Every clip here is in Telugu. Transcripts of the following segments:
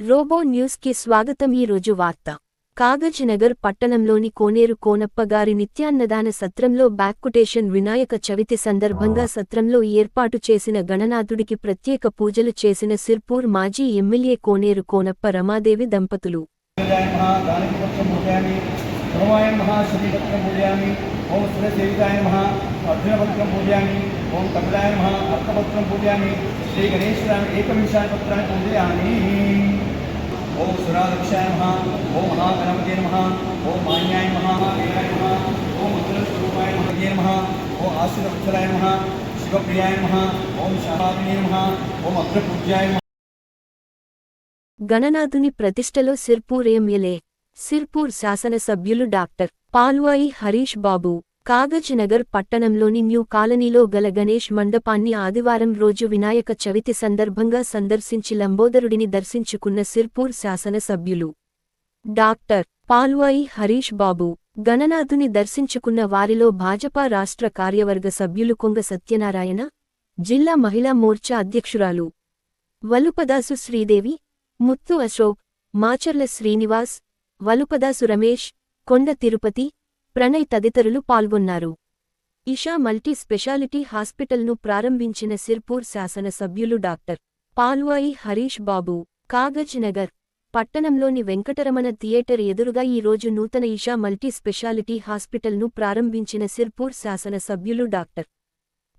రోబో న్యూస్ కి స్వాగతం. ఈ రోజు వార్త. కాగజ్ నగర్ పట్టణంలోని కోనేరు కోనప్ప గారి నిత్యాన్నదాన సత్రంలో బ్యాక్కుటేషన్ వినాయక చవితి సందర్భంగా సత్రంలో ఏర్పాటు చేసిన గణనాథుడికి ప్రత్యేక పూజలు చేసిన సిర్పూర్ మాజీ ఎమ్మెల్యే కోనేరు కోనప్ప రమాదేవి దంపతులు. ओम सूर्यसेविताय नमः अर्जुनपत्रं पूजयामि ओम कपिलाय नमः अर्थपत्रं पूजयामि श्री गणेशाय एकविंशानि पत्राणि पूजयामि ओम सुरादक्षाय नमः ओम महागणपतये नमः ओम मान्याय नमः वीराय नमः ओम मंगलस्वरूपाय नमः ओम आश्रितवत्सलाय नमः शिवप्रियाय नमः ओम शाहाविने नमः ओम अग्रपूज्याय नमः. గణనాథుని ప్రతిష్టలో సిర్పూర్ ఎమ్మెల్యే సిర్పూర్ శాసనసభ్యులు డాక్టర్ పాల్వాయి హరీష్ బాబు కాగజ్ నగర్ పట్టణంలోని న్యూ కాలనీలో గల గణేష్ మండపాన్ని ఆదివారం రోజు వినాయక చవితి సందర్భంగా సందర్శించి లంబోదరుడిని దర్శించుకున్న సిర్పూర్ శాసనసభ్యులు డాక్టర్ పాల్వాయి హరీష్ బాబు గణనాథుని దర్శించుకున్న వారిలో భాజపా రాష్ట్ర కార్యవర్గ సభ్యులు కొంగ సత్యనారాయణ, జిల్లా మహిళా మోర్చా అధ్యక్షురాలు వలుపదాసు శ్రీదేవి, ముత్తు అశోక్, మాచర్ల శ్రీనివాస్, వలుపదాసు రమేష్, కొండ తిరుపతి, ప్రణయ్ తదితరులు పాల్గొన్నారు. ఇషా మల్టీ స్పెషాలిటీ హాస్పిటల్ను ప్రారంభించిన సిర్పూర్ శాసనసభ్యులు డాక్టర్ పాల్వాయి హరీష్ బాబు కాగజ్ నగర్ పట్టణంలోని వెంకటరమణ థియేటర్ ఎదురుగా ఈ రోజు నూతన ఇషా మల్టీ స్పెషాలిటీ హాస్పిటల్ను ప్రారంభించిన సిర్పూర్ శాసనసభ్యులు డాక్టర్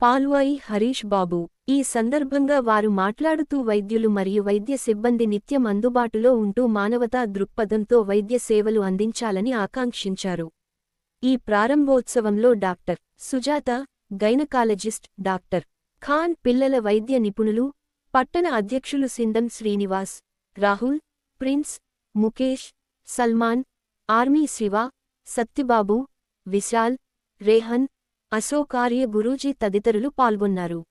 పాల్వాయి హరీష్ బాబు ఈ సందర్భంగా వారు మాట్లాడుతూ వైద్యులు మరియు వైద్య సిబ్బంది నిత్యం అందుబాటులో ఉంటూ మానవతా దృక్పథంతో వైద్య సేవలు అందించాలని ఆకాంక్షించారు. ఈ ప్రారంభోత్సవంలో doctor Sujatha, gynaecologist doctor Khan, పిల్లల వైద్య నిపుణులు, పట్టణ అధ్యక్షులు సిందం శ్రీనివాస్, రాహుల్, ప్రిన్స్, ముఖేష్, సల్మాన్, ఆర్మీ శివ, సత్తిబాబు, విశాల్, రేహన్, అశోకార్య గురూజీ తదితరులు పాల్గొన్నారు.